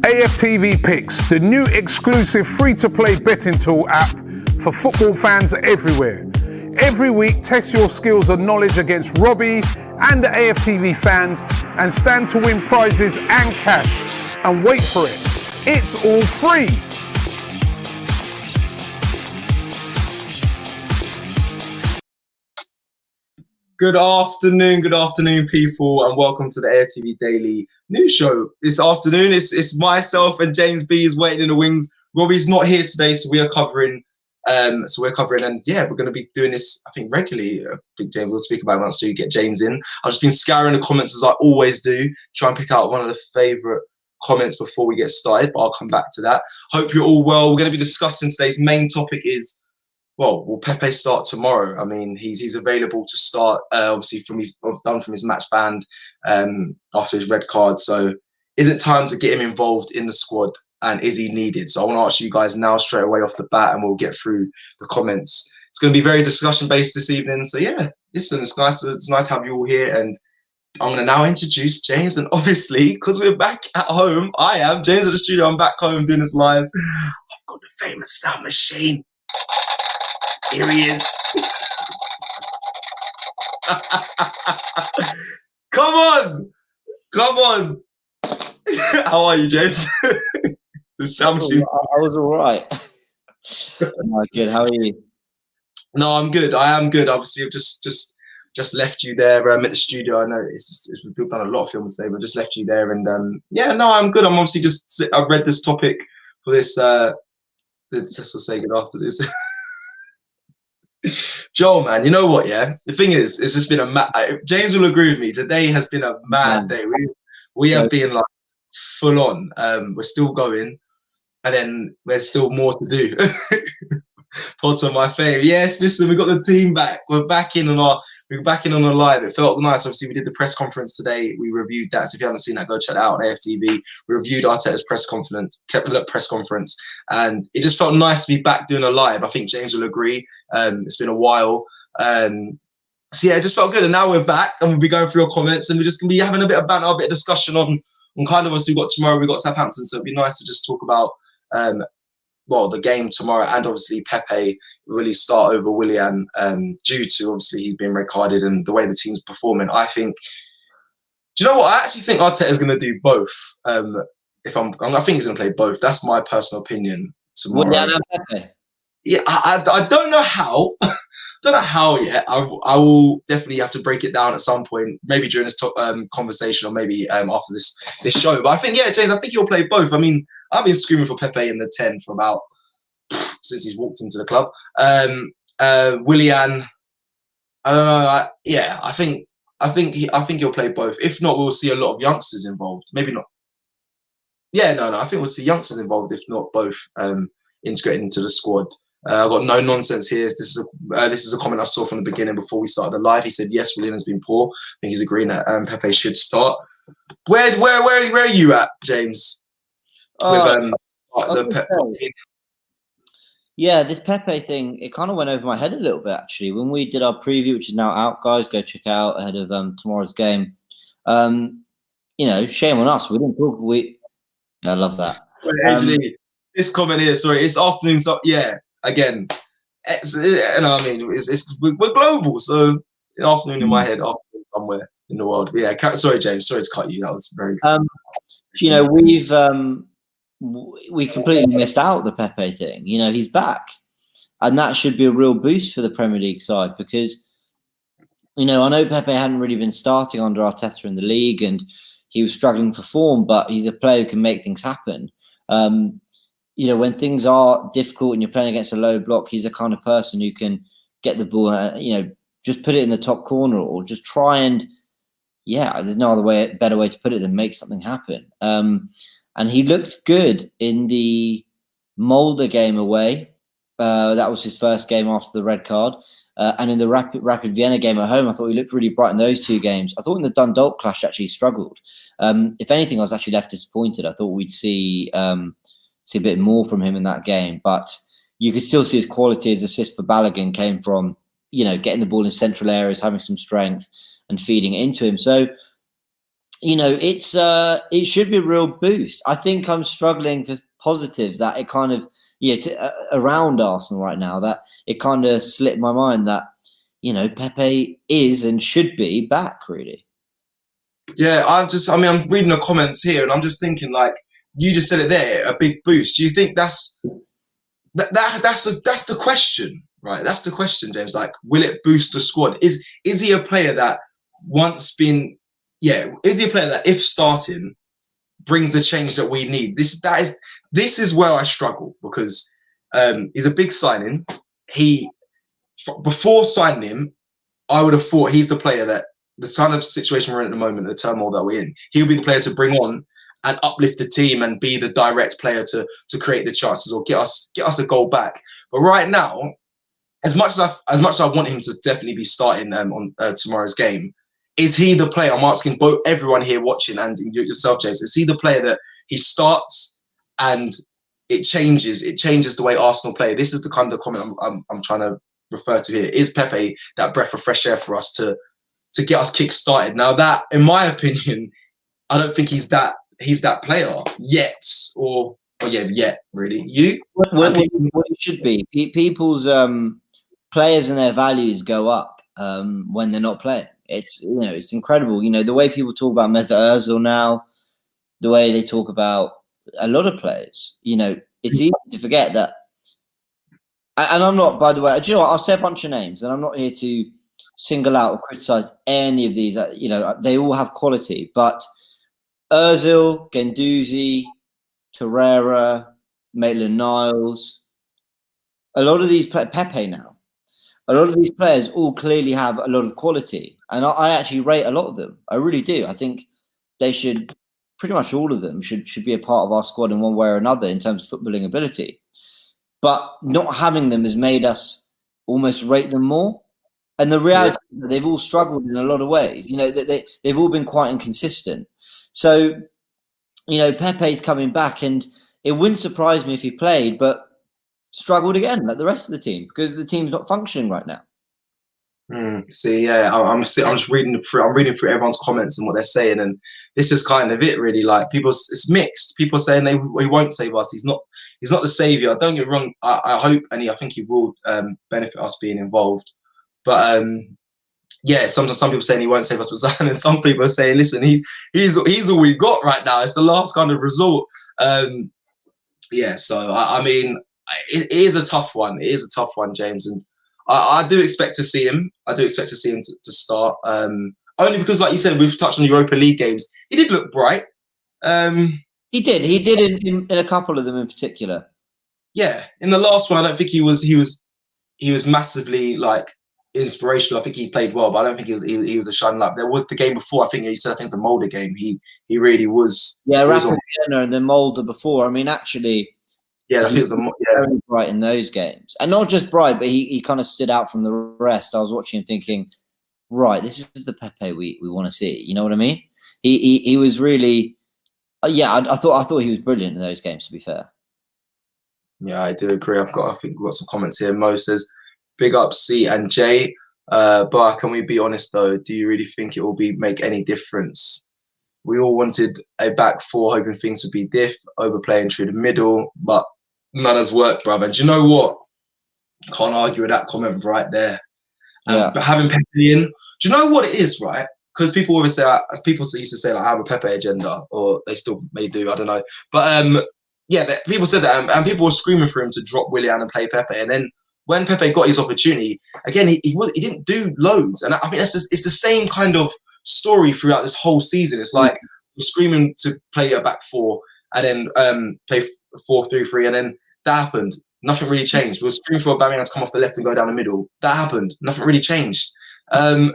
AFTV Picks, the new exclusive free-to-play betting tool app for football fans everywhere. Every week, test your skills and knowledge against Robbie and the AFTV fans and stand to win prizes and cash. And wait for it, it's all free. Good afternoon, people, and welcome to the AFTV Daily News Show. This afternoon, it's myself and James B is waiting in the wings. Robbie's not here today, so we are covering. And yeah, we're going to be doing this, I think, regularly. I think James will speak about it once to get James in. I've just been scouring the comments as I always do, try and pick out one of the favourite comments before we get started, but I'll come back to that. Hope you're all well. We're going to be discussing today's main topic is, well, will Pepe start tomorrow? I mean, he's available to start, obviously from his match ban after his red card. So is it time to get him involved in the squad, and is he needed? So I want to ask you guys now straight away off the bat, and we'll get through the comments. It's going to be very discussion based this evening. So yeah, listen, it's nice to have you all here, and I'm going to now introduce James. And obviously, because we're back at home, I am James at the studio. I'm back home doing this live. I've got the famous sound machine. Here he is. Come on. How are you, James? The sound machine. I was all right. Good. How are you? No, I'm good. I am good. Obviously, I've just left you there at the studio. I know we've done a lot of filming today, but just left you there. And yeah, no, I'm good. I'm obviously I've read this topic for this. Let's say good after this. Joel, man, you know what? Yeah, the thing is, it's just been James will agree with me. Today has been a mad day. We have been like full on. We're still going, and then there's still more to do. Pods on my fave. Yes, listen, we got the team back. We're back in on the live. It felt nice. Obviously, we did the press conference today. We reviewed that. So if you haven't seen that, go check that out on AFTV. We reviewed Arteta's press conference, and it just felt nice to be back doing a live. I think James will agree. It's been a while. So yeah, it just felt good. And now we're back, and we'll be going through your comments, and we're just gonna be having a bit of banter, a bit of discussion on kind of obviously we've got Southampton, so it'd be nice to just talk about the game tomorrow, and obviously Pepe really start over Willian due to obviously he's been red carded and the way the team's performing. I think, do you know what? I actually think Arteta's going to do both. I think he's going to play both. That's my personal opinion tomorrow. Willian and Pepe. Yeah, I don't know how. Don't know how yet. I will definitely have to break it down at some point, maybe during this conversation, or maybe after this show. But I think, yeah, James, I think he'll play both. I mean, I've been screaming for Pepe in the 10 for about since he's walked into the club. Willian, I don't know. I think he'll play both. If not, we'll see a lot of youngsters involved. Maybe not. Yeah, no. I think we'll see youngsters involved, if not both, integrated into the squad. I've got no nonsense here. This is a comment I saw from the beginning before we started the live. He said, yes, Willian has been poor. I think he's agreeing that Pepe should start. Where are you at, James? Yeah, this Pepe thing, it kind of went over my head a little bit, actually. When we did our preview, which is now out, guys, go check out ahead of tomorrow's game. Shame on us. We didn't talk. I love that. Actually, this comment here, sorry, it's afternoon. So yeah, again, we're global, so afternoon in my head, afternoon somewhere in the world. Yeah, sorry, James, sorry to cut you. That was very. We completely missed out the Pepe thing. He's back, and that should be a real boost for the Premier League side because, I know Pepe hadn't really been starting under Arteta in the league, and he was struggling for form, but he's a player who can make things happen. When things are difficult and you're playing against a low block, he's the kind of person who can get the ball, just put it in the top corner or just try and, there's no better way to put it than make something happen. And he looked good in the Molde game away. That was his first game after the red card. And in the Rapid Vienna game at home, I thought he looked really bright in those two games. I thought in the Dundalk clash actually struggled. If anything, I was actually left disappointed. I thought we'd see a bit more from him in that game, but you could still see his quality. His assist for Balogun came from, getting the ball in central areas, having some strength and feeding it into him. So you know, it should be a real boost. I think I'm struggling for positives that it kind of around Arsenal right now, that it kind of slipped my mind that, you know, Pepe is and should be back, really. Yeah, I'm reading the comments here, and I'm just thinking, like, you just said it there, a big boost. Do you think that's the question, right? That's the question, James. Like, will it boost the squad? Is he a player that once been, is he a player that if starting brings the change that we need? This is where I struggle, because he's a big signing. Before signing him, I would have thought he's the player that, the kind of situation we're in at the moment, the turmoil that we're in, he'll be the player to bring on and uplift the team and be the direct player to create the chances or get us a goal back. But right now, as much as I want him to definitely be starting on tomorrow's game, is he the player? I'm asking both everyone here watching and yourself, James. Is he the player that he starts and it changes the way Arsenal play? This is the kind of comment I'm trying to refer to here. Is Pepe that breath of fresh air for us to get us kick-started? Now, that, in my opinion, I don't think he's that player yet, yet, really. You? What it should be. People's players and their values go up when they're not playing. It's, you know, it's incredible. You know, the way people talk about Mesut Ozil now, the way they talk about a lot of players, you know, it's easy to forget that. And I'm not, by the way, do you know what? I'll say a bunch of names, and I'm not here to single out or criticize any of these. You know, they all have quality, but Ozil, Guendouzi, Torreira, Maitland-Niles, a lot of these Pepe now, a lot of these players all clearly have a lot of quality, and I actually rate a lot of them. I really do. I think they should, pretty much all of them should be a part of our squad in one way or another in terms of footballing ability. But not having them has made us almost rate them more. And the reality is that they've all struggled in a lot of ways. You know, they've all been quite inconsistent. So, you know, Pepe's coming back, and it wouldn't surprise me if he played, but struggled again like the rest of the team, because the team's not functioning right now. I'm just reading through. I'm reading through everyone's comments and what they're saying, and this is kind of it, really. Like, it's mixed. People saying he won't save us. He's not the savior. Don't get me wrong. I hope, and I think he will benefit us being involved. But sometimes some people saying he won't save us with Zion, and some people are saying, listen, he's all we've got right now. It's the last kind of resort. So I mean, it is a tough one. It is a tough one, James, and I do expect to see him. I do expect to see him to start. Only because, like you said, we've touched on Europa League games. He did look bright. He did in a couple of them in particular. Yeah, in the last one, I don't think he was massively like inspirational. I think he played well, but I don't think he was a shining light. There was the game before. I think he said, I think it's the Mulder game. He really was. Yeah, Rapid Vienna and then Mulder before. I mean, actually. Yeah, I think it was very bright in those games, and not just bright, but he kind of stood out from the rest. I was watching him thinking, right, this is the Pepe we want to see. You know what I mean? He was really, I thought he was brilliant in those games. To be fair. Yeah, I do agree. I think we've got some comments here. Mo says, "Big up C and J." But can we be honest though? Do you really think it will make any difference? We all wanted a back four, hoping things would be overplaying through the middle, but none has worked, brother. And do you know what? Can't argue with that comment right there. But having Pepe in, do you know what it is, right? Because people always say, people used to say, like, I have a Pepe agenda, or they still may do, I don't know. But people said that, and people were screaming for him to drop Willian and play Pepe. And then when Pepe got his opportunity, again, he didn't do loads. And I think it's the same kind of story throughout this whole season. It's like we're screaming to play a back four and then play 4-3-3, and then that happened. Nothing really changed. We were screaming for Aubameyang to come off the left and go down the middle. That happened. Nothing really changed. And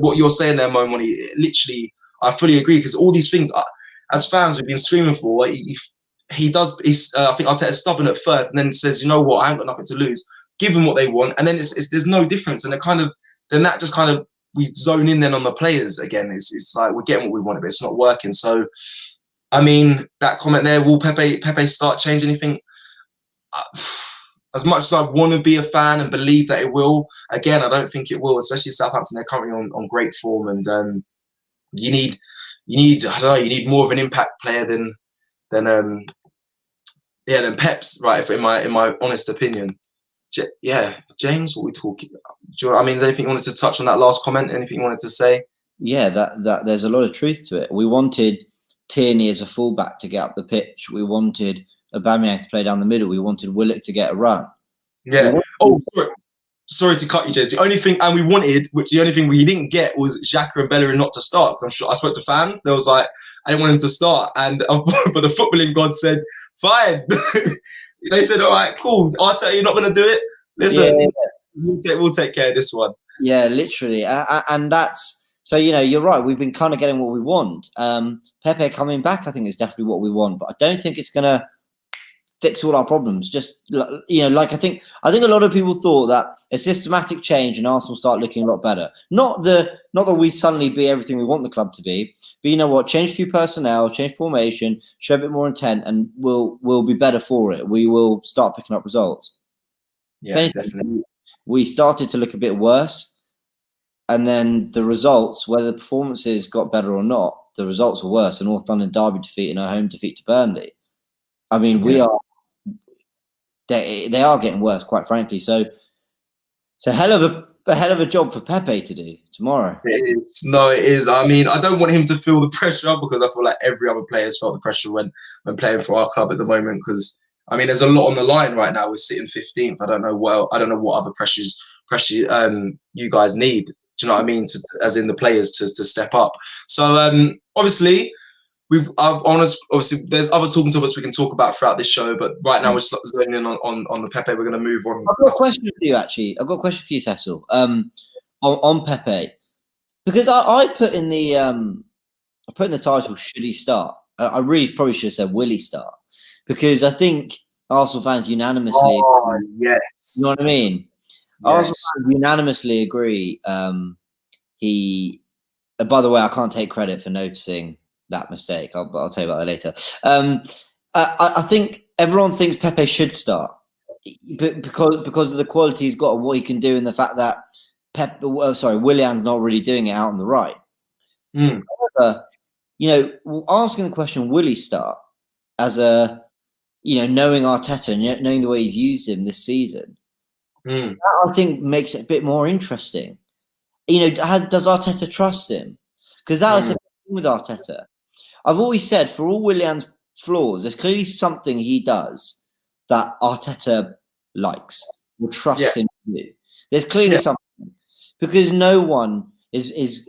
what you're saying there, Mo, literally, I fully agree, because all these things, as fans, we've been screaming for. I think Arteta's stubborn at first, and then says, you know what, I ain't got nothing to lose. Give them what they want, and then there's no difference, and we zone in then on the players again. It's like we're getting what we want, but it's not working. So, I mean, that comment there, will Pepe start changing anything? As much as I want to be a fan and believe that it will, again, I don't think it will, especially Southampton. They're currently on great form, and you need I don't know, you need more of an impact player than Pep's, right? If in my honest opinion. James, what are we talking about? I mean, is there anything you wanted to touch on that last comment? Anything you wanted to say? Yeah, that there's a lot of truth to it. We wanted Tierney as a fullback to get up the pitch. We wanted Aubameyang to play down the middle. We wanted Willock to get a run. Yeah. Sorry to cut you, James. The only thing we didn't get was Xhaka and Bellerin not to start. Because I'm sure I spoke to fans. They was like, I didn't want him to start, but the footballing god said, fine. They said, all right, cool. Arteta, you're not going to do it. Listen, we'll take care of this one. Yeah, literally, and that's so. You're right. We've been kind of getting what we want. Pepe coming back, I think, is definitely what we want, but I don't think it's going to fix all our problems. Just like I think a lot of people thought that a systematic change and Arsenal start looking a lot better. Not that we suddenly be everything we want the club to be, but you know what? Change a few personnel, change formation, show a bit more intent, and we'll be better for it. We will start picking up results. Yeah, definitely. We started to look a bit worse, and then the results, whether the performances got better or not, the results were worse. A North London derby defeat and a home defeat to Burnley. I mean, they are getting worse, quite frankly. So it's a hell of a job for Pepe to do tomorrow. It is. No, it is. I mean, I don't want him to feel the pressure because I feel like every other player has felt the pressure when playing for our club at the moment. Because I mean, there's a lot on the line right now. We're sitting 15th. I don't know what other pressure you guys need. Do you know what I mean? As in the players to step up. So obviously. Obviously, there's other talking topics we can talk about throughout this show, but right now we're zoning in on the Pepe. We're going to move on. I've got a question for you, actually. I've got a question for you, Cecil. On Pepe, because I put in the title, should he start? I really probably should have said, will he start? Because I think Arsenal fans unanimously. Oh, yes. You know what I mean? Yes. Arsenal fans unanimously agree. By the way, I can't take credit for noticing that mistake. I'll tell you about that later. I think everyone thinks Pepe should start, but because of the quality he's got and what he can do, and the fact that Willian's not really doing it out on the right. However, asking the question, will he start? As knowing Arteta and knowing the way he's used him this season, that I think makes it a bit more interesting. Does Arteta trust him? Because that was the thing with Arteta. I've always said, for all Willian's flaws, there's clearly something he does that Arteta likes or trusts him to do. There's clearly something, because no one is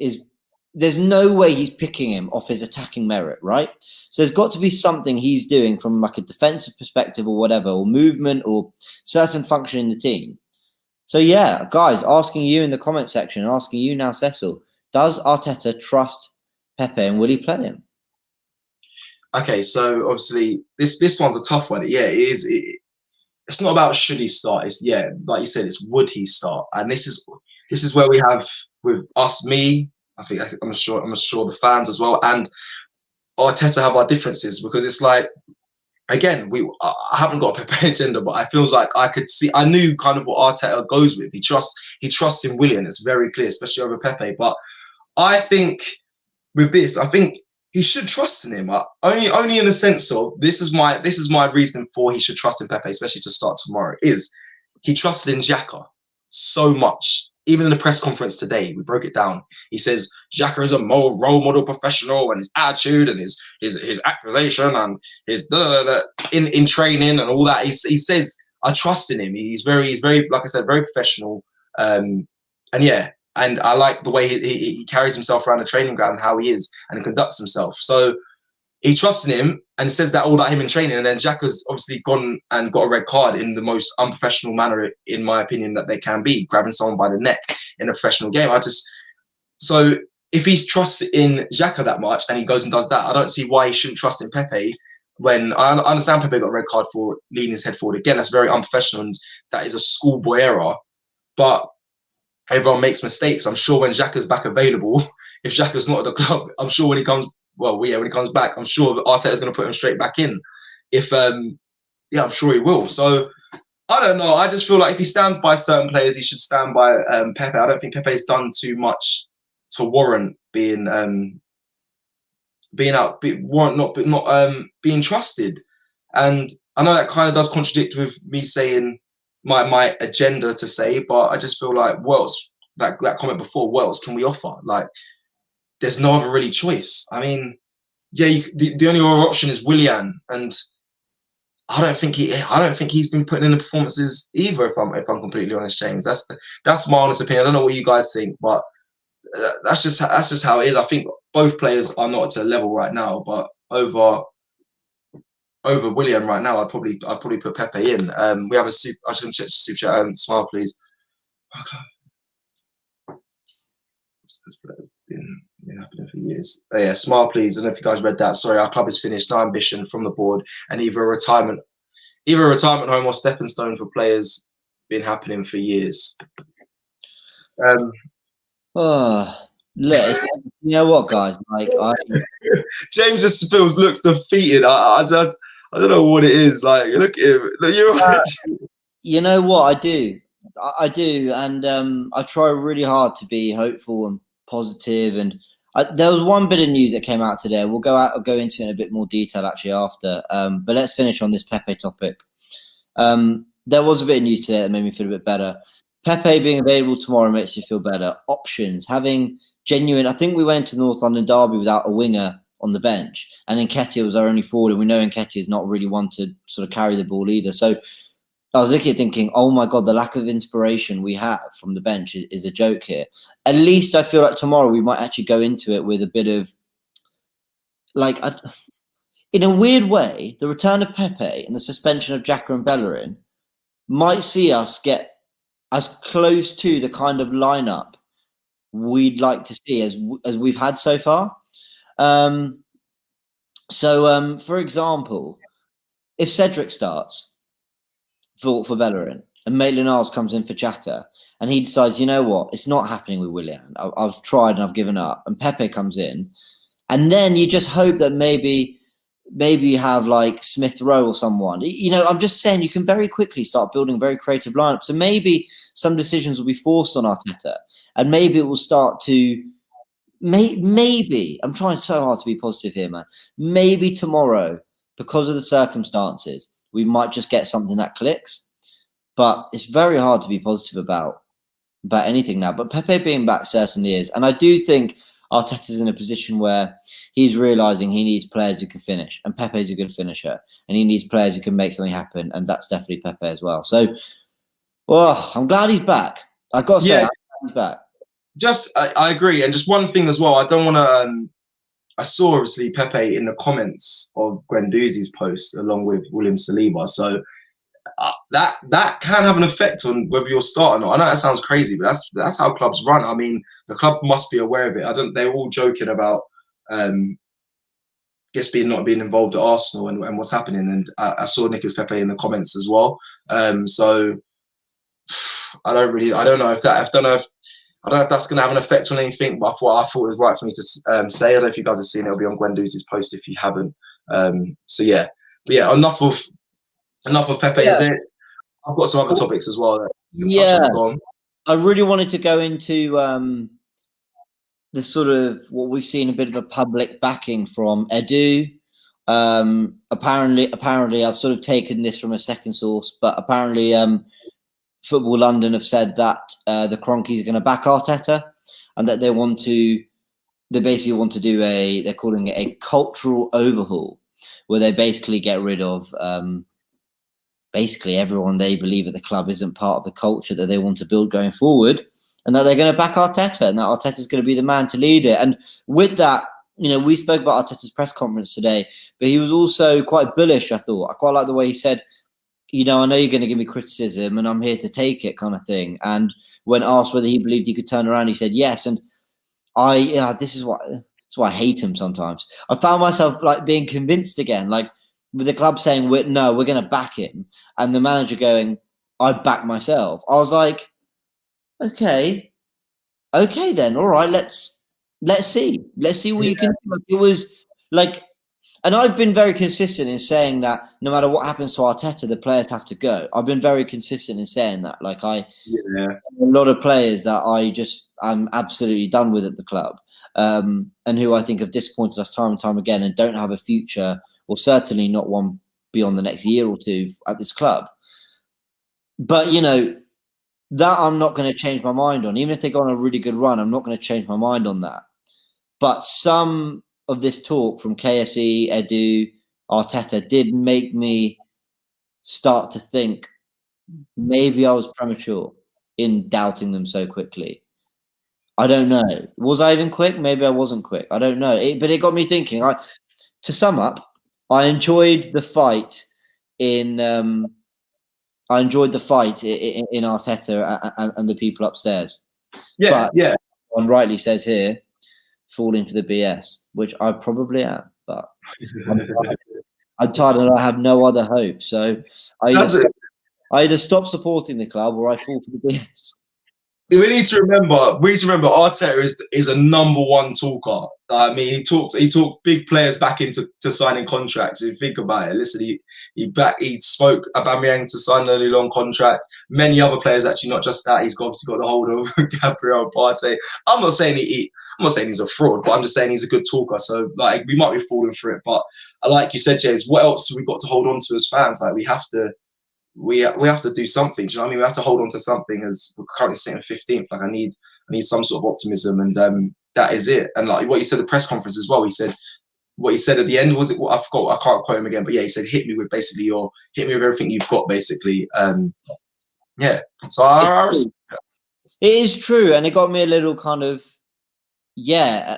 there's no way he's picking him off his attacking merit, right? So there's got to be something he's doing from like a defensive perspective or whatever, or movement or certain function in the team. So yeah, guys, asking you in the comment section, asking you now, Cecil, does Arteta trust Pepe and will he play him? Okay, so obviously this one's a tough one. Yeah, it is. It's not about should he start. It's like you said, it's would he start. And this is where we have with us, me. I'm sure the fans as well, and Arteta have our differences, because it's like, again, I haven't got a Pepe agenda, but I feels like I knew kind of what Arteta goes with. He trusts in Willian. It's very clear, especially over Pepe. But I think with this, I think he should trust in him. Only in the sense of this is my reason for he should trust in Pepe, especially to start tomorrow, is he trusted in Xhaka so much. Even in the press conference today, we broke it down. He says Xhaka is a role model professional, and his attitude and his accusation and his in training and all that. He says I trust in him. He's very, like I said, very professional. And I like the way he carries himself around the training ground, how he is and conducts himself. So he trusts in him, and it says that all about him in training. And then Xhaka's obviously gone and got a red card in the most unprofessional manner, in my opinion, that they can be, grabbing someone by the neck in a professional game. So if he trusts in Xhaka that much and he goes and does that, I don't see why he shouldn't trust in Pepe. When I understand Pepe got a red card for leaning his head forward. Again, that's very unprofessional, and that is a schoolboy error. But everyone makes mistakes. I'm sure when Xhaka's back available, if Xhaka's not at the club, I'm sure when he comes back, I'm sure Arteta's going to put him straight back in. I'm sure he will. So I don't know. I just feel like if he stands by certain players, he should stand by Pepe. I don't think Pepe's done too much to warrant being being trusted. And I know that kind of does contradict with me saying my agenda to say, but I just feel like what else, that comment before, what else can we offer? Like, there's no other really choice. I mean, yeah, the only other option is Willian, and I don't think he's been putting in the performances either. If I'm completely honest, James, that's my honest opinion. I don't know what you guys think, but that's just how it is. I think both players are not at a level right now, but over Willian right now, I'd probably put Pepe in. We have a super. I just check super chat. Smile, please. Been happening for years. Oh, yeah, Smile, please. I don't know if you guys read that. Sorry, our club is finished. No ambition from the board, and either a retirement home or stepping stone for players been happening for years. Oh, look, you know what, guys? Like, James just looks defeated. I don't know what it is. Like, look at him. You know what? I do, and I try really hard to be hopeful and positive. And there was one bit of news that came out today. We'll go into it in a bit more detail actually after. But let's finish on this Pepe topic. There was a bit of news today that made me feel a bit better. Pepe being available tomorrow makes you feel better. Options, having genuine. I think we went into the North London derby without a winger on the bench, and Nketiah was our only forward, and we know Nketiah is not really one to sort of carry the ball either. So I was looking at thinking, oh my God, the lack of inspiration we have from the bench is a joke here. At least I feel like tomorrow we might actually go into it with a bit of, like, in a weird way, the return of Pepe and the suspension of Xhaka and Bellerin might see us get as close to the kind of lineup we'd like to see as we've had so far. For example, if Cedric starts for Bellerin and Maitland-Niles comes in for Xhaka and he decides, you know what, it's not happening with Willian. I've tried and I've given up. And Pepe comes in, and then you just hope that maybe you have like Smith Rowe or someone. You know, I'm just saying you can very quickly start building very creative lineups. So maybe some decisions will be forced on Arteta, and maybe it will start to. Maybe I'm trying so hard to be positive here, man. Maybe tomorrow, because of the circumstances, we might just get something that clicks. But it's very hard to be positive about anything now. But Pepe being back certainly is, and I do think Arteta's in a position where he's realising he needs players who can finish, and Pepe's a good finisher, and he needs players who can make something happen, and that's definitely Pepe as well. So, I'm glad he's back. I've got to say, I'm glad he's back. I agree, and just one thing as well. I don't want to. I saw obviously Pepe in the comments of Guendouzi's post along with William Saliba, so that can have an effect on whether you'll start or not. I know that sounds crazy, but that's how clubs run. I mean, the club must be aware of it. They're all joking about not being involved at Arsenal and what's happening. And I saw Nicolas Pepe in the comments as well. So I don't know if that's going to have an effect on anything. But I thought it was right for me to say. I don't know if you guys have seen it. It'll be on Guendouzi's post if you haven't. So yeah, but yeah, enough of Pepe. Is it? I've got some other topics as well. I really wanted to go into the sort of what we've seen a bit of a public backing from Edu. Apparently, I've sort of taken this from a second source, but apparently, Football London have said that the Kroenkes are going to back Arteta, and that they basically want to do they're calling it a cultural overhaul, where they basically get rid of basically everyone they believe at the club isn't part of the culture that they want to build going forward, and that they're going to back Arteta, and that Arteta's going to be the man to lead it. And with that, you know, we spoke about Arteta's press conference today, but he was also quite bullish, I thought. I quite like the way he said, you know, I know you're going to give me criticism and I'm here to take it, kind of thing. And when asked whether he believed he could turn around, he said yes. And this is why I hate him sometimes. I found myself like being convinced again, like with the club saying, we're going to back him. And the manager going, I back myself. I was like, okay then. All right, let's see what you can do. It was like, and I've been very consistent in saying that no matter what happens to Arteta, the players have to go. I've been very consistent in saying that. Like a lot of players that I'm absolutely done with at the club. and who I think have disappointed us time and time again and don't have a future, or certainly not one beyond the next year or two at this club. But, you know, that I'm not going to change my mind on. Even if they go on a really good run, I'm not going to change my mind on that. But some of this talk from KSE, Edu, Arteta did make me start to think maybe I was premature in doubting them so quickly. I don't know. Was I even quick? Maybe I wasn't quick. I don't know. But it got me thinking. To sum up, I enjoyed the fight in Arteta and the people upstairs. Yeah, but one rightly says here, falling for the BS, which I probably am. But I'm tired and I have no other hope. So I either stop supporting the club or I fall for the BS. We need to remember Arteta is a number one talker. I mean, he talked big players back into signing contracts. If you think about it, listen, he spoke Aubameyang to sign a long contract. Many other players, actually, not just that. He's obviously got the hold of Gabriel Partey. I'm not saying he's a fraud, but I'm just saying he's a good talker. So like, we might be falling for it, but like you said, James, what else have we got to hold on to as fans? Like, we have to do something. Do you know what I mean? We have to hold on to something, as we're currently sitting 15th. Like, I need some sort of optimism, and that is it. And like what you said at the press conference as well, what he said at the end, was it? I forgot. I can't quote him again, but yeah, he said, "Hit me with everything you've got," basically. Yeah. So it is true, and it got me a little kind of,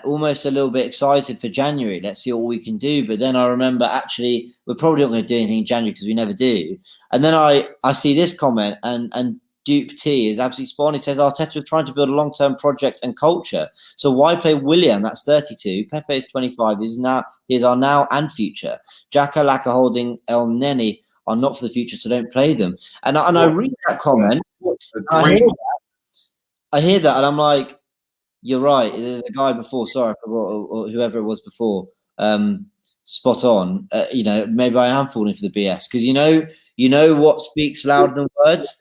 almost a little bit excited for January. Let's see what we can do. But then I remember, actually, we're probably not going to do anything in January because we never do. And then I see this comment, and Dupe T is absolutely spot on. He says, Arteta is trying to build a long-term project and culture. So why play Willian? That's 32. Pepe is 25. He is our now and future. Xhaka, Laka, Holding, El Neni are not for the future, so don't play them. And I read that comment. I hear that, and I'm like, you're right. The guy before, sorry, or whoever it was before, spot on. Maybe I am falling for the BS, because you know what speaks louder than words?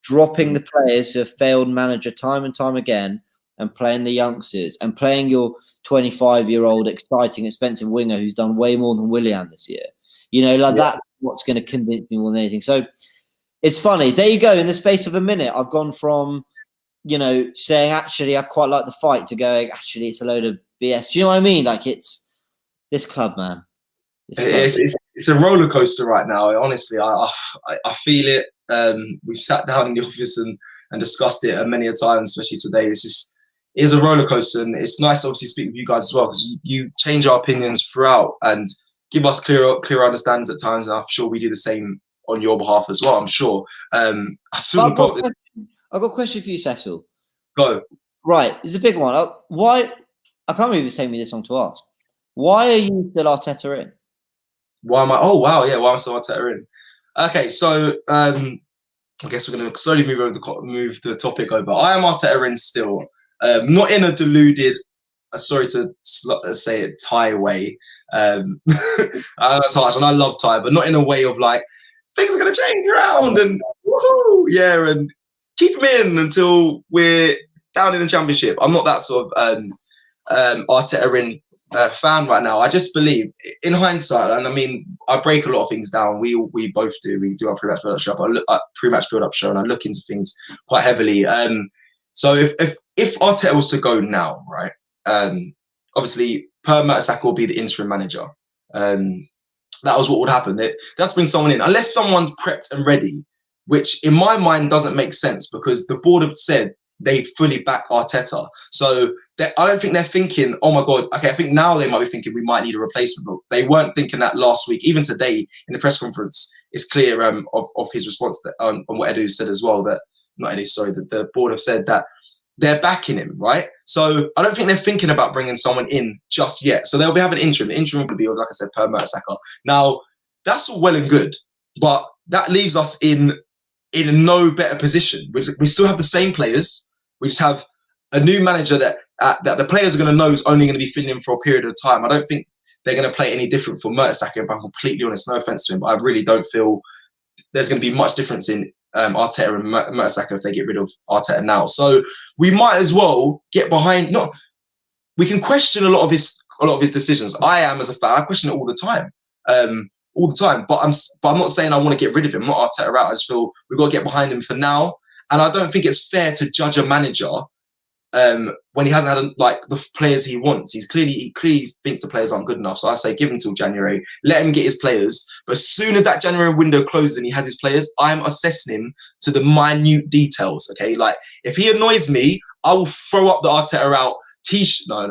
Dropping the players who have failed manager time and time again, and playing the youngsters, and playing your 25-year-old exciting, expensive winger who's done way more than Willian this year. That's what's going to convince me more than anything. So it's funny. There you go. In the space of a minute, I've gone from saying, actually, I quite like the fight, to going, actually, it's a load of BS. Do you know what I mean? Like, it's this club, man. It's a roller coaster right now. Honestly, I feel it. We've sat down in the office and discussed it many a times, especially today. It is a roller coaster, and it's nice to obviously speak with you guys as well, because you change our opinions throughout and give us clear understandings at times, and I'm sure we do the same on your behalf as well. I'm sure. I've got a question for you, Cecil. Go. Right, it's a big one. Why? I can't believe it's taken me this long to ask. Why are you still Arteta in? Why am I? Oh wow, yeah. Why am I still Arteta in? Okay, so I guess we're going to slowly move the topic over. I am Arteta in still, not in a deluded, sorry to say it, Thai way. That's harsh, and I love Thai, but not in a way of like, things are going to change around and woohoo, yeah, and keep them in until we're down in the Championship. I'm not that sort of Arteta in fan right now. I just believe, in hindsight, and I mean, I break a lot of things down. We both do. We do our pre-match build-up show. I look at pre-match build-up show, and I look into things quite heavily. So if Arteta was to go now, right? Obviously, Per Mertesacker will be the interim manager. That was what would happen. They have to bring someone in, unless someone's prepped and ready, which in my mind doesn't make sense, because the board have said they fully back Arteta. So I don't think they're thinking, oh my God, okay, I think now they might be thinking we might need a replacement. But they weren't thinking that last week. Even today in the press conference, it's clear of his response on what Edu said as well, that the board have said that they're backing him, right? So I don't think they're thinking about bringing someone in just yet. So they'll have an interim. The interim will be, like I said, Per Mertesacker. Now, that's all well and good, but that leaves us in a no better position. We still have the same players. We just have a new manager that the players are going to know is only going to be filling in for a period of time. I don't think they're going to play any different for Mertesacker, if I'm completely honest. No offense to him, but I really don't feel there's going to be much difference in Arteta and Mertesacker if they get rid of Arteta now. So we might as well get behind. we can question a lot of his decisions. I am, as a fan, I question it all the time. But I'm not saying I want to get rid of him. I'm not Arteta out. I just feel we've got to get behind him for now. And I don't think it's fair to judge a manager when he hasn't had the players he wants. He clearly thinks the players aren't good enough. So I say give him till January, let him get his players. But as soon as that January window closes and he has his players, I'm assessing him to the minute details. Okay, like if he annoys me, I will throw up the Arteta out t-shirt. No,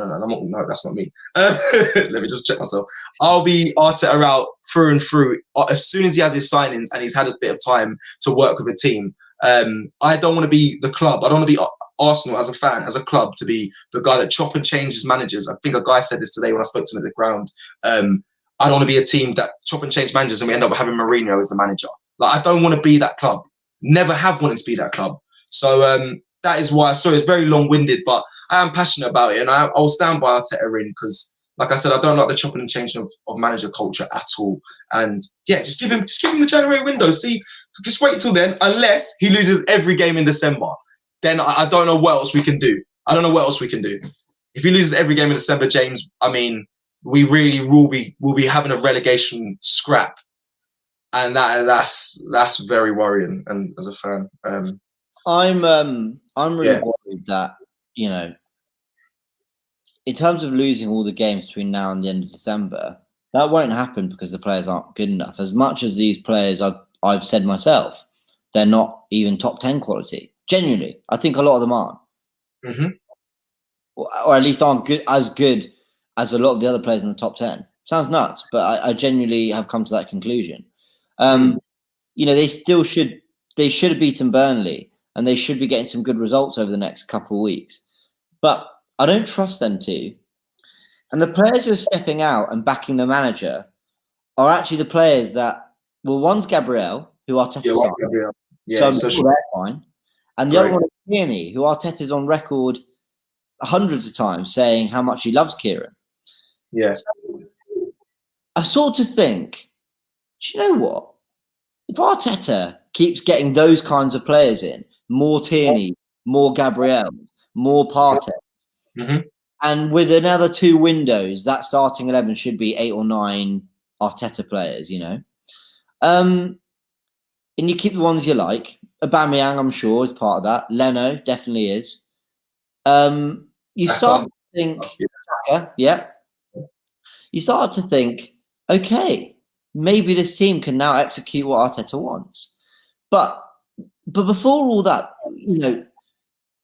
that's not me. Let me just check myself. I'll be Arteta out through and through as soon as he has his signings and he's had a bit of time to work with a team. I don't want to be the club. I don't want to be Arsenal as a fan, as a club, to be the guy that chop and changes managers. I think a guy said this today when I spoke to him at the ground. I don't want to be a team that chop and change managers and we end up having Mourinho as the manager. Like, I don't want to be that club. Never have wanted to be that club. So that is why. Sorry, it's very long-winded, but I am passionate about it, and I will stand by Arteta in because, like I said, I don't like the chopping and changing of manager culture at all. And yeah, just give him the January window. See, just wait till then, unless he loses every game in December. Then I don't know what else we can do. If he loses every game in December, James, I mean, we really will be having a relegation scrap, and that's very worrying. And as a fan, I'm really worried that, you know, in terms of losing all the games between now and the end of December, that won't happen because the players aren't good enough. As much as these players, I've said myself, they're not even top 10 quality. Genuinely, I think a lot of them aren't, or at least aren't good as a lot of the other players in the top 10. Sounds nuts, but I genuinely have come to that conclusion. You know, they should have beaten Burnley, and they should be getting some good results over the next couple of weeks. But I don't trust them to. And the players who are stepping out and backing the manager are actually the players that, well, one's Gabriel, who Arteta signed. Yeah, so they're fine. And the other one is Tierney, who Arteta's on record hundreds of times saying how much he loves Kieran. Yeah. So I sort of think, do you know what? If Arteta keeps getting those kinds of players in, more Tierney, more Gabriel, more Partey, and with another 2 windows, that starting 11 should be 8 or 9 Arteta players, you know. And you keep the ones you like. Aubameyang, I'm sure, is part of that. Leno definitely is. You start to think, You start to think, okay, maybe this team can now execute what Arteta wants. But before all that, you know,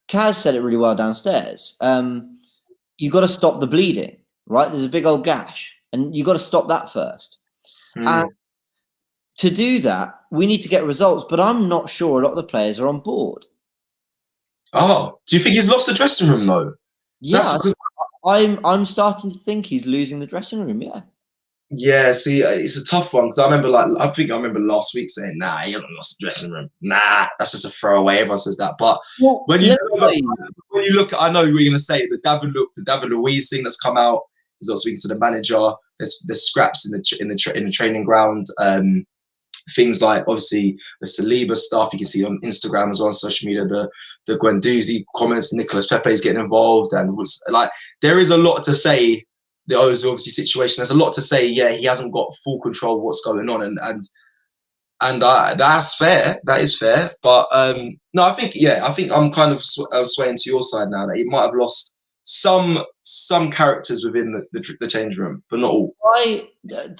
Kaz said it really well downstairs. You got to stop the bleeding, right? There's a big old gash, and you got to stop that first. And to do that, we need to get results, but I'm not sure a lot of the players are on board. Oh, do you think he's lost the dressing room though? Yeah, I'm starting to think he's losing the dressing room. Yeah. Yeah, see, it's a tough one because I remember last week saying, "Nah, he hasn't lost the dressing room. Nah, that's just a throwaway." Everyone says that, but when you look, I know what you're gonna say. The David Luiz thing that's come out. He's also speaking to the manager. There's scraps in the training ground. Things like obviously the Saliba stuff you can see on Instagram as well, on social media. The Guendouzi comments, Nicolas Pepe is getting involved, and was like there is a lot to say. The obviously situation. There's a lot to say. Yeah, he hasn't got full control of what's going on, and that's fair. That is fair. But no, I think I'm kind of swaying to your side now that he might have lost some characters within the change room, but not all.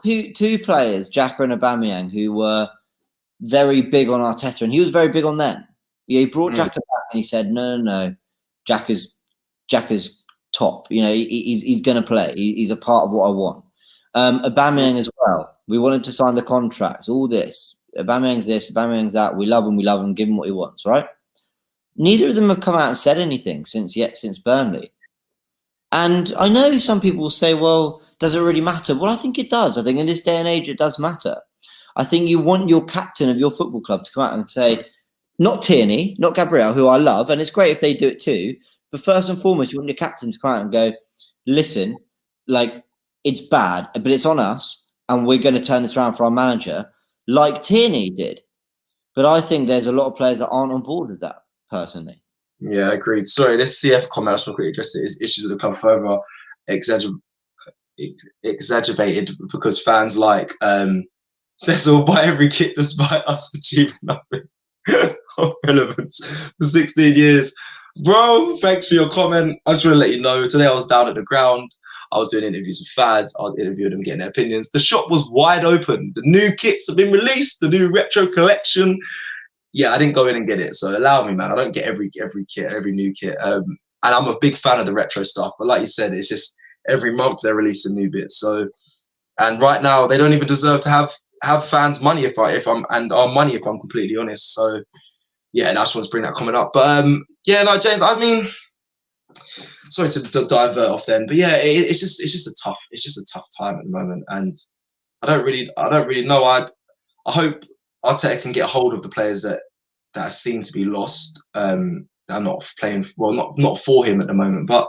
Two players, Xhaka and Aubameyang, who were very big on Arteta, and he was very big on them. Yeah, he brought Xhaka back, and he said, "No, Xhaka's top. You know, he's going to play. He's a part of what I want." Aubameyang as well. We want him to sign the contract. All this. Aubameyang's this. Aubameyang's that. We love him. Give him what he wants. Right? Neither of them have come out and said anything since Burnley. And I know some people will say, "Well, does it really matter?" Well, I think it does. I think in this day and age, it does matter. I think you want your captain of your football club to come out and say, not Tierney, not Gabriel, who I love, and it's great if they do it too. But first and foremost, you want your captain to come out and go, listen, like, it's bad, but it's on us, and we're going to turn this around for our manager, like Tierney did. But I think there's a lot of players that aren't on board with that, personally. Yeah, agreed. Sorry, this CF comment I just want to quickly address it. Is issues that become further exaggerated because fans like Cecil buy every kit despite us achieving nothing of relevance for 16 years. Bro, thanks for your comment. I just want to let you know, today I was down at the ground. I was doing interviews with fads. I was interviewing them, getting their opinions. The shop was wide open. The new kits have been released. The new retro collection. Yeah, I didn't go in and get it. So allow me, man. I don't get every kit, every new kit. And I'm a big fan of the retro stuff. But like you said, it's just every month they're releasing new bits. So, and right now they don't even deserve to have fans' money if I'm and our money if I'm completely honest. So, yeah, and I just want to bring that comment up. But yeah, no, James. I mean, sorry to divert off then, but yeah, it's just a tough time at the moment, and I don't really know. I hope Arteta can get hold of the players that seem to be lost. Are not playing well, not for him at the moment. But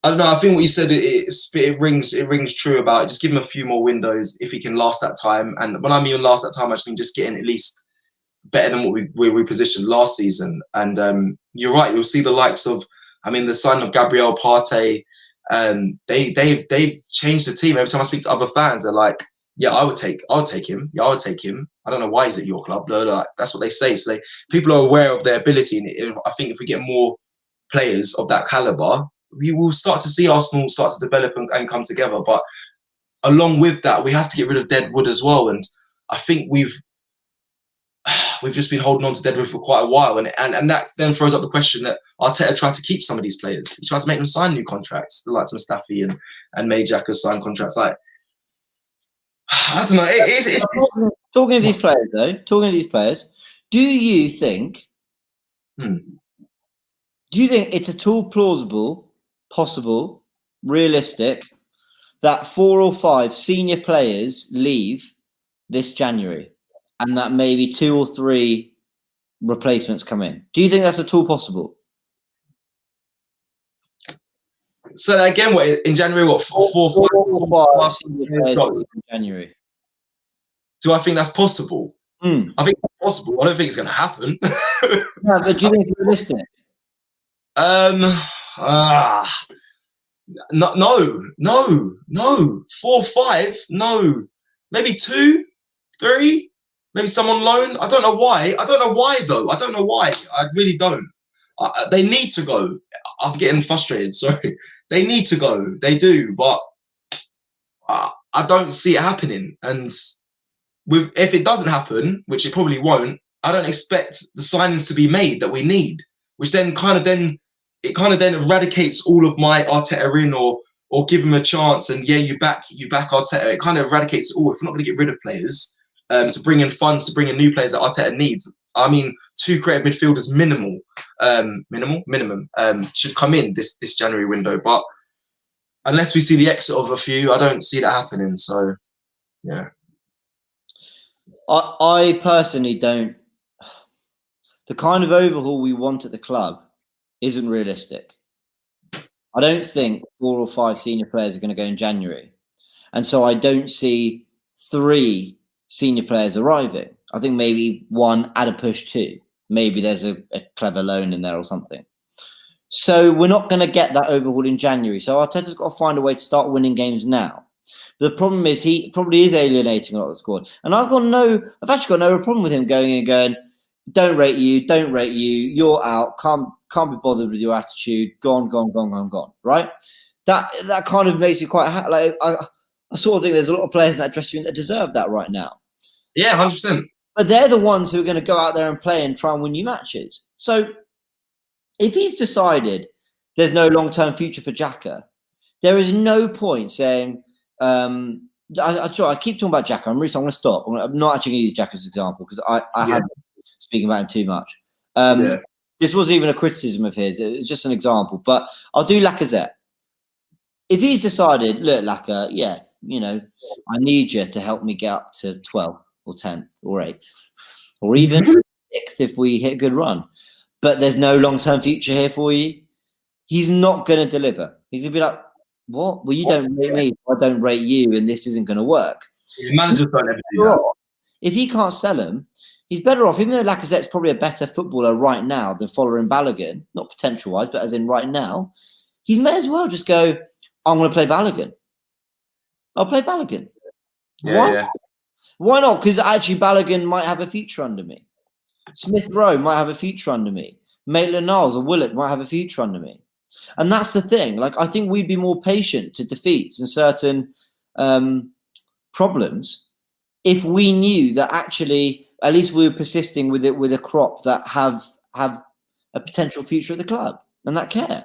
I don't know. I think what you said it rings true about it. Just give him a few more windows if he can last that time. And when I mean last that time, I just mean just getting at least better than what we positioned last season. And you're right. You'll see the likes of. I mean, the signing of Gabriel Partey. They've changed the team. Every time I speak to other fans, they're like, yeah, I'll take him. Yeah, I would take him. I don't know why he's at your club. No, that's what they say. So people are aware of their ability. And I think if we get more players of that caliber, we will start to see Arsenal start to develop and come together. But along with that, we have to get rid of deadwood as well. And I think we've just been holding on to deadwood for quite a while. And that then throws up the question that Arteta tried to keep some of these players. He tried to make them sign new contracts, the likes of Mustafi and Majaka sign contracts. Like, I don't know. It's talking of these players, though. Talking of these players, do you think? Do you think it's at all plausible, possible, realistic that 4 or 5 senior players leave this January, and that maybe 2 or 3 replacements come in? Do you think that's at all possible? So again, what in January? What 4 or 5 senior players in January? Do I think that's possible? I think it's possible. I don't think it's going to happen. No, but do you think it's realistic? No. 4, 5, no. Maybe 2, 3. Maybe some on loan. I don't know why. Though. I don't know why. I really don't. They need to go. I'm getting frustrated. Sorry. They need to go. They do. But I don't see it happening. And if it doesn't happen, which it probably won't, I don't expect the signings to be made that we need. Which then kind of eradicates all of my Arteta in or give him a chance. And yeah, you back Arteta. It kind of eradicates all. If we're not going to get rid of players, to bring in funds, to bring in new players that Arteta needs. I mean, 2 creative midfielders minimum should come in this January window. But unless we see the exit of a few, I don't see that happening. So, yeah. I personally don't. The kind of overhaul we want at the club isn't realistic. I don't think 4 or 5 senior players are going to go in January. And so I don't see 3 senior players arriving. I think maybe 1 at a push 2. Maybe there's a clever loan in there or something. So we're not going to get that overhaul in January. So Arteta's got to find a way to start winning games now. The problem is he probably is alienating a lot of the squad. And I've actually got no problem with him going, don't rate you, you're out, can't be bothered with your attitude, gone, right? That kind of makes me quite happy. Like, I sort of think there's a lot of players in that dressing room that deserve that right now. Yeah, 100%. But they're the ones who are going to go out there and play and try and win you matches. So if he's decided there's no long-term future for Xhaka, there is no point saying, I keep talking about Xhaka. I'm going to stop. I'm not actually going to use Xhaka as an example because I haven't speaking about him too much. This wasn't even a criticism of his. It was just an example. But I'll do Lacazette. If he's decided, look, Laka, I need you to help me get up to 12th or 10th or 8th or even 6th if we hit a good run. But there's no long-term future here for you. He's not going to deliver. He's going to be like, what? Well, you don't rate me, I don't rate you, and this isn't going to work. Managers don't ever do that. If he can't sell him, He's better off, even though Lacazette's probably a better footballer right now than following Balogun, not potential-wise, but as in right now, he may as well just go, I'm going to play Balogun. I'll play Balogun. Yeah. Why not? Because actually Balogun might have a future under me. Smith Rowe might have a future under me. Maitland-Niles or Willett might have a future under me. And that's the thing. Like, I think we'd be more patient to defeats and certain problems if we knew that actually at least we were persisting with it with a crop that have a potential future at the club and that care.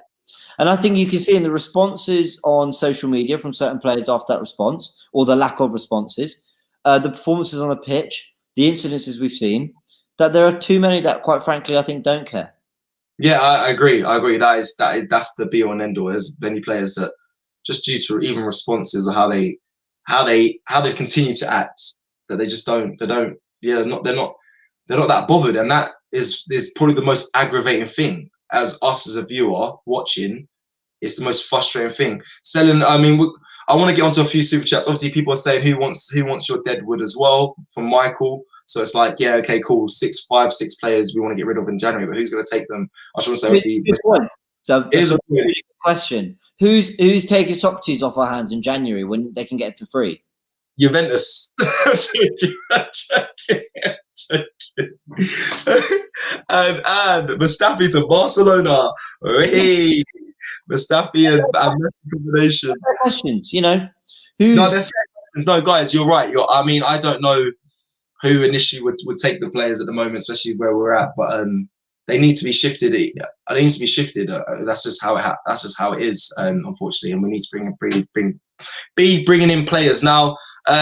And I think you can see in the responses on social media from certain players after that response, or the lack of responses, the performances on the pitch, the incidences we've seen, that there are too many that, quite frankly, I think don't care. Yeah, I agree. That's the be all and end all. There's many players that just due to even responses or how they continue to act, that they just don't. They're not that bothered, and that is probably the most aggravating thing. As us as a viewer watching, it's the most frustrating thing. Selling, I mean, I want to get onto a few super chats. Obviously, people are saying who wants your deadwood as well from Michael. So it's like, yeah, okay, cool. 6 players we want to get rid of in January, but who's going to take them? I just want to say, obviously, so here's a really good question: Who's taking Socrates off our hands in January when they can get it for free? Juventus. and Mustafi to Barcelona. Hey, Mustafi and Messi combination. Questions, you know. No, guys, you're right. I mean, I don't know who initially would take the players at the moment, especially where we're at, but they need to be shifted. They need to be shifted. That's just how it is, unfortunately. And we need to be bringing in players now. We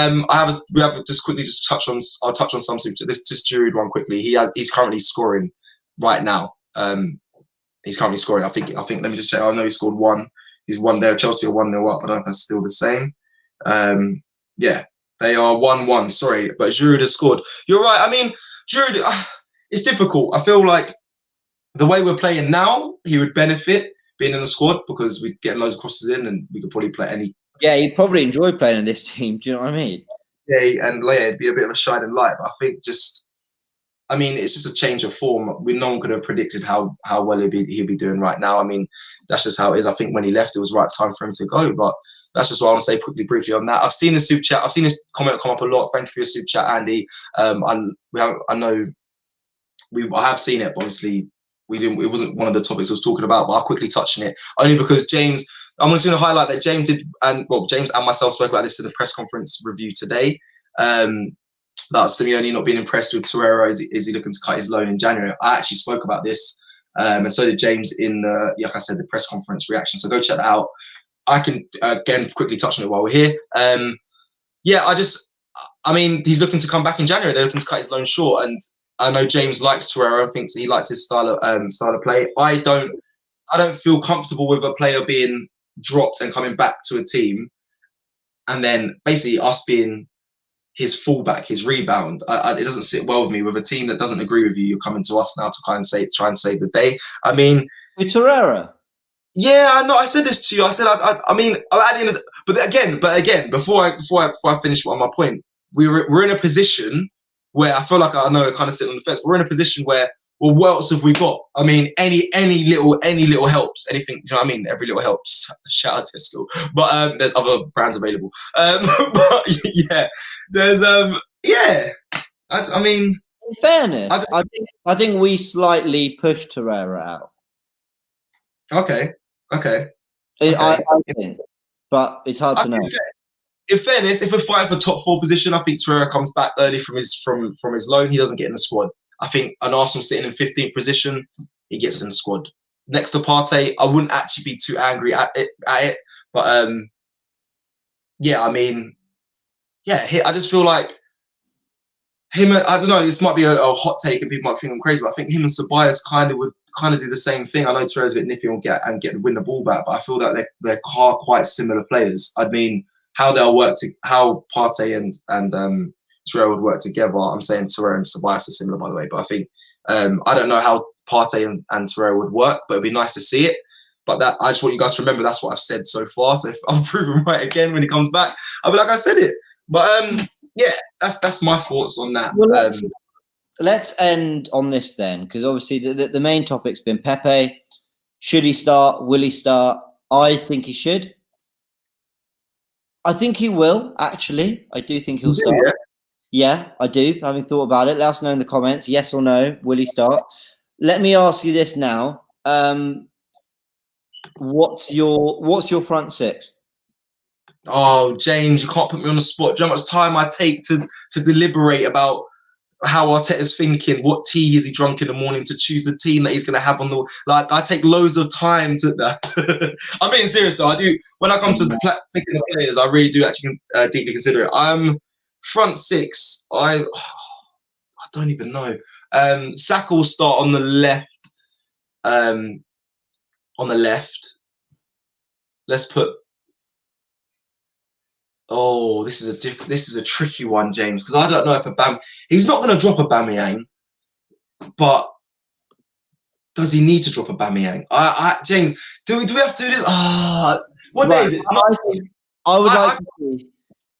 have just quickly touch on. I'll touch on some. This just Giroud one quickly. He's currently scoring right now. He's currently scoring. I think. Let me just check. I know he scored one. He's 1-0. Chelsea are 1-0 up. I don't know if that's still the same. Yeah, they are 1-1. Sorry, but Giroud has scored. You're right. I mean, Giroud. It's difficult. I feel like the way we're playing now, he would benefit being in the squad because we'd get loads of crosses in, and we could probably play any. Yeah, he'd probably enjoy playing in this team. Do you know what I mean? Yeah, and it'd be a bit of a shining light. But I think it's just a change of form. No one could have predicted how well he'd be doing right now. I mean, that's just how it is. I think when he left, it was the right time for him to go. But that's just what I want to say briefly on that. I've seen the super chat. I've seen this comment come up a lot. Thank you for your super chat, Andy. I have seen it, but obviously it wasn't one of the topics I was talking about, but I'll quickly touch on it only because James. I'm just going to highlight that James and myself spoke about this in the press conference review today. About Simeone not being impressed with Torreira. Is he looking to cut his loan in January? I actually spoke about this, and so did James in like I said, the press conference reaction. So go check that out. I can again quickly touch on it while we're here. He's looking to come back in January. They're looking to cut his loan short, and I know James likes Torreira. Thinks he likes his style of play. I don't feel comfortable with a player being dropped and coming back to a team, and then basically us being his fullback, his rebound. It doesn't sit well with me with a team that doesn't agree with you. You're coming to us now to try and save the day. I mean, with Torreira. Yeah, I know. I said this to you. I said, I mean, at the end of but again, before I finish on my point, we're in a position where I feel like I know I kind of sit on the fence. We're in a position where, well, what else have we got? I mean, any little helps. Anything, you know what I mean? Every little helps. Shout out to Tesco. But there's other brands available. But yeah, there's yeah. I mean, in fairness, I think we slightly pushed Torreira out. Okay. I think, but it's hard to know. In fairness, if we're fighting for top 4 position, I think Torreira comes back early from his loan. He doesn't get in the squad. I think an Arsenal sitting in 15th position, he gets in the squad. Next to Partey, I wouldn't actually be too angry at it. But yeah, I mean, yeah, I just feel like him. I don't know. This might be a hot take, and people might think I'm crazy, but I think him and Ceballos would do the same thing. I know Torreira's a bit nippy and win the ball back, but I feel that they're quite similar players. I mean, how they'll work how Partey and Torreira would work together. I'm saying Torreira and Ceballos are similar, by the way, but I think I don't know how Partey and Torreira would work, but it'd be nice to see it. But that I just want you guys to remember that's what I've said so far. So if I'm proven right again when he comes back, I'll be like I said it. But yeah, that's my thoughts on that. Well, let's end on this then, because obviously the main topic's been Pepe. Should he start? Will he start? I think he should. I think he will, actually. I do think he'll start. Yeah, I do. Having thought about it, let us know in the comments. Yes or no, will he start? Let me ask you this now. What's your front six? Oh, James, you can't put me on the spot. Do you know how much time I take to deliberate about how Arteta's thinking? What tea is he drunk in the morning to choose the team that he's going to have on the... Like, I take loads of time to that. I'm being serious, though. I do. When I come to picking the players, I really do actually deeply consider it. Front six, I don't even know. Saka will start on the left. Let's put... Oh, this is a tricky one, James, because I don't know if he's not going to drop Aubameyang, but does he need to drop Aubameyang? James, do we have to do this? What day is it?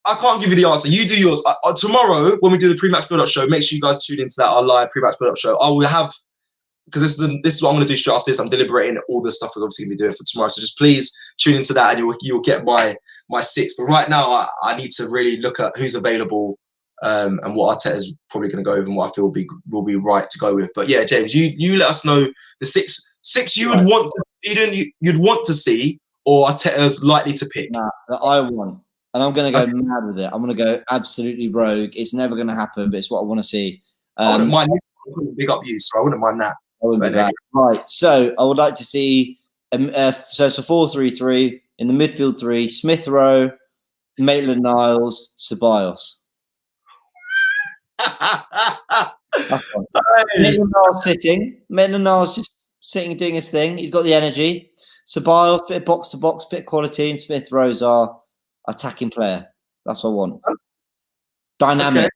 I can't give you the answer. You do yours. Tomorrow, when we do the pre-match build-up show, make sure you guys tune into that, our live pre-match build-up show. I will have, because this is what I'm going to do straight after this. I'm deliberating all the stuff we're obviously going to be doing for tomorrow. So just please tune into that, and you'll get my six. But right now, I need to really look at who's available and what Arteta's probably going to go with and what I feel will be right to go with. But yeah, James, you let us know the six you would want you'd want to see, or Arteta's likely to pick. Nah, that I want. And I'm going to go mad with it. I'm going to go absolutely rogue. It's never going to happen, but it's what I want to see. I wouldn't mind. Big up you, so I wouldn't mind that. I wouldn't be bad. Right. So I would like to see. So it's a 4-3-3 in the midfield. 3: Smith Rowe, Maitland-Niles, Ceballos. Maitland-Niles sitting. Maitland-Niles just sitting and doing his thing. He's got the energy. Ceballos, bit of box to box, bit of quality, and Smith Rowe's our attacking player. That's what I want. Dynamic. Okay.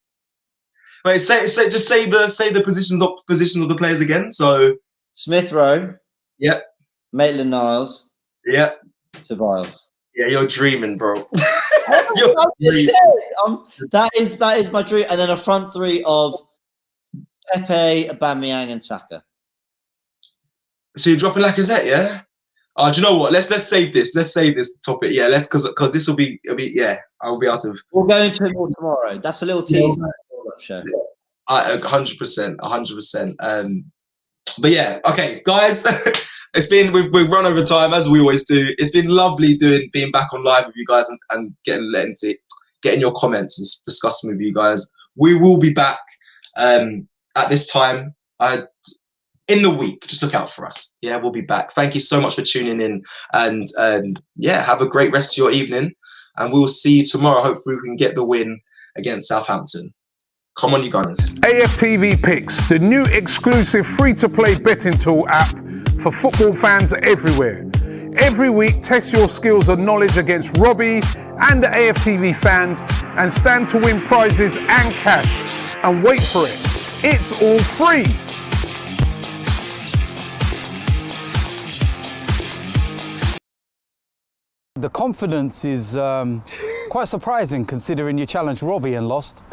Wait, just say the positions of the players again. So Smith Rowe. Yep. Maitland-Niles. Yep. Ceballos. Yeah, you're dreaming, bro. That is my dream. And then a front three of Pepe, Aubameyang, and Saka. So you're dropping Lacazette, yeah? Do you know what? Let's save this. Let's save this topic. Yeah, because this will be I'll be out of. We'll go into it more tomorrow. That's a little teaser. Show. 100%. But yeah, okay, guys. We've run over time as we always do. It's been lovely being back on live with you guys and getting your comments and discussing with you guys. We will be back at this time in the week. Just look out for us. Yeah, we'll be back. Thank you so much for tuning in, and have a great rest of your evening. And we'll see you tomorrow. Hopefully, we can get the win against Southampton. Come on, you guys. AFTV Picks, the new exclusive free-to-play betting tool app for football fans everywhere. Every week, test your skills and knowledge against Robbie and the AFTV fans and stand to win prizes and cash. And wait for it, it's all free. The confidence is quite surprising considering you challenged Robbie and lost.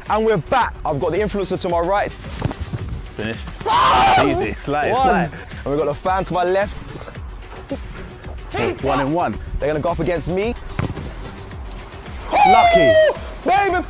And we're back. I've got the influencer to my right. Finish. Easy. Slide. And we've got the fan to my left. 1-1. They're going to go up against me. Lucky. Baby.